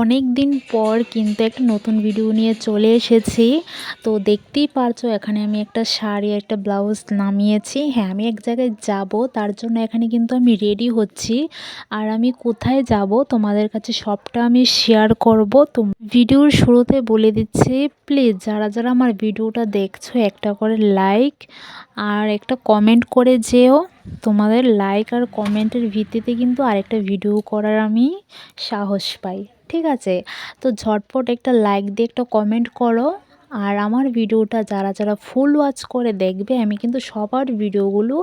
অনেক দিন পর কিন্তু একটা নতুন ভিডিও নিয়ে চলে এসেছি। তো দেখতেই পারছো এখানে আমি একটা শাড়ি একটা ব্লাউজ নামিয়েছি। হ্যাঁ, আমি এক জায়গায় যাব, তার জন্য এখানে কিন্তু আমি রেডি হচ্ছি। আর আমি কোথায় যাব তোমাদের কাছে সবটা আমি শেয়ার করব। তো ভিডিওর শুরুতে বলে দিচ্ছি, প্লিজ যারা যারা আমার ভিডিওটা দেখছো একটা করে লাইক আর একটা কমেন্ট করে যেও। তোমাদের লাইক আর কমেন্টের ভিত্তিতে কিন্তু আরেকটা ভিডিও করার আমি সাহস পাই। ঠিক আছে, তো ঝটপট একটা লাইক দিয়ে একটা কমেন্ট করো। আর আমার ভিডিওটা যারা যারা ফুল ওয়াচ করে দেখবে, আমি কিন্তু সবার ভিডিওগুলো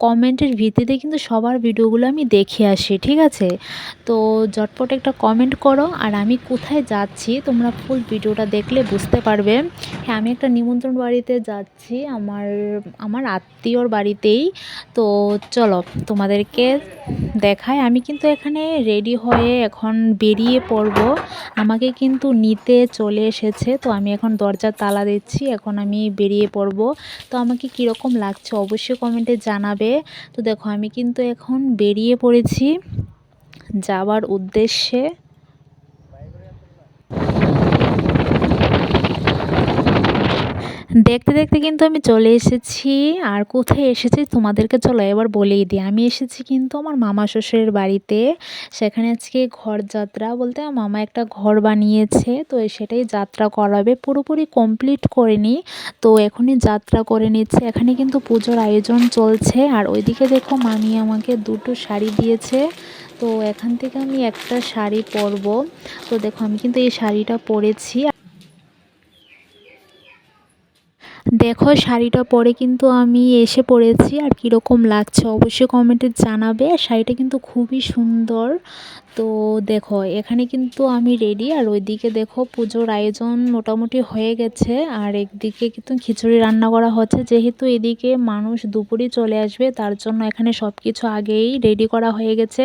কমেন্টের ভিত্তিতে কিন্তু সবার ভিডিওগুলো আমি দেখে আসি। ঠিক আছে, তো ঝটপট একটা কমেন্ট করো। আর আমি কোথায় যাচ্ছি তোমরা ফুল ভিডিওটা দেখলে বুঝতে পারবে। হ্যাঁ, আমি একটা নিমন্ত্রণ বাড়িতে যাচ্ছি, আমার আমার আত্মীয়র বাড়িতেই। তো চলো তোমাদেরকে দেখায়। আমি কিন্তু এখানে রেডি হয়ে এখন বেরিয়ে পড়ব। আমাকে কিন্তু নিতে চলে এসেছে, তো আমি এখন দরজার তালা দিচ্ছি, এখন আমি বেরিয়ে পড়ব। তো আমাকে কীরকম লাগছে অবশ্যই কমেন্টে জানাবে। তো দেখো আমি কিন্তু এখন বেরিয়ে পড়েছি যাওয়ার উদ্দেশ্যে। দেখতে দেখতে কিন্তু আমি চলে এসেছি। আর কোথায় এসেছি তোমাদেরকে চলো এবার বলেই দিই। আমি এসেছি কিন্তু আমার মামা শ্বশুরের বাড়িতে। সেখানে আজকে ঘর যাত্রা বলতে মামা একটা ঘর বানিয়েছে, তো সেটাই যাত্রা করাবে, পুরোপুরি কমপ্লিট করেনি। তো এখনই যাত্রা করে নিচ্ছে। এখানে কিন্তু পুজোর আয়োজন চলছে। আর ওইদিকে দেখো মামি আমাকে দুটো শাড়ি দিয়েছে, তো এখান থেকে আমি একটা শাড়ি পরবো। তো দেখো আমি কিন্তু এই শাড়িটা পরেছি। দেখো শাড়িটা পরে কিন্তু আমি এসে পড়েছি। আর কীরকম লাগছে অবশ্যই কমেন্টে জানাবে। শাড়িটা কিন্তু খুবই সুন্দর। তো দেখো এখানে কিন্তু আমি রেডি। আর ওইদিকে দেখো পুজোর আয়োজন মোটামুটি হয়ে গেছে। আর একদিকে কিন্তু খিচুড়ি রান্না করা হচ্ছে, যেহেতু এদিকে মানুষ দুপুরে চলে আসবে, তার জন্য এখানে সব কিছু আগেই রেডি করা হয়ে গেছে।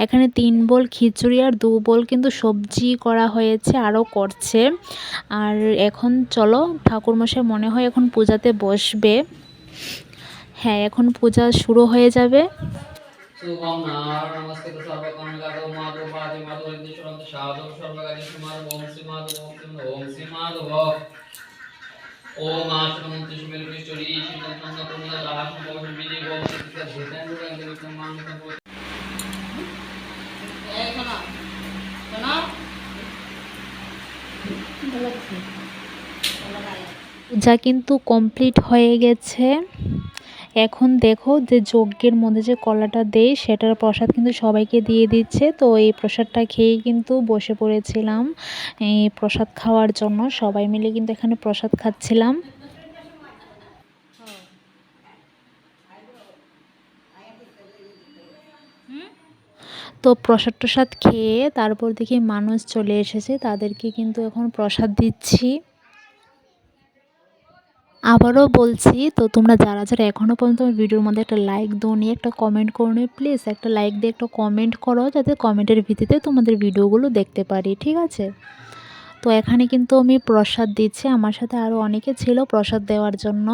এখানে 3 বোল খিচুড়ি আর 2 বোল কিন্তু সবজি করা হয়েছে, আরও করছে। আর এখন চলো ঠাকুরমশাই মনে হয় এখন পূজাতে বসবে। হ্যাঁ, এখন পূজা শুরু হয়ে যাবে। শুভম নারায়ণ নমস্কৃত সর্বকামগাত মাধব পাতি মাধব ইন্দ্রশরন্ত সাধব সর্বকার্যেষু মাধব ওম শ্রী মাধব ওম শ্রী মাধব ওম আশরমন্ত্রী সুমেলপৃষ্ঠরি শীতন্ত কুমুদ দাসম বৌদ্ধ বিজয় গোমতি তিকা ভূতান রূপায়ণ বিক্রম মানসম এই শোনো শোনো পূজা কিন্তু কমপ্লিট হয়ে গেছে। এখন দেখো যে যজ্ঞের মধ্যে যে কলাটা দেয় সেটার প্রসাদ কিন্তু সবাইকে দিয়ে দিচ্ছে। তো এই প্রসাদটা খেয়েই কিন্তু বসে পড়েছিলাম এই প্রসাদ খাওয়ার জন্য। সবাই মিলে কিন্তু এখানে প্রসাদ খাচ্ছিলাম। তো প্রসাদ টসাদ খেয়ে তারপর দেখি মানুষ চলে এসেছে, তাদেরকে কিন্তু এখন প্রসাদ দিচ্ছি। আবারও বলছি, তো তোমরা যারা যারা এখনও পর্যন্ত ভিডিওর মধ্যে একটা লাইক দাওনি, একটা কমেন্ট করো নি, প্লিজ একটা লাইক দিয়ে একটা কমেন্ট করো, যাতে কমেন্টের ভিত্তিতে তোমাদের ভিডিওগুলো দেখতে পারি। ঠিক আছে, তো এখানে কিন্তু আমি প্রসাদ দিচ্ছি, আমার সাথে আরও অনেকে ছিল প্রসাদ দেওয়ার জন্য।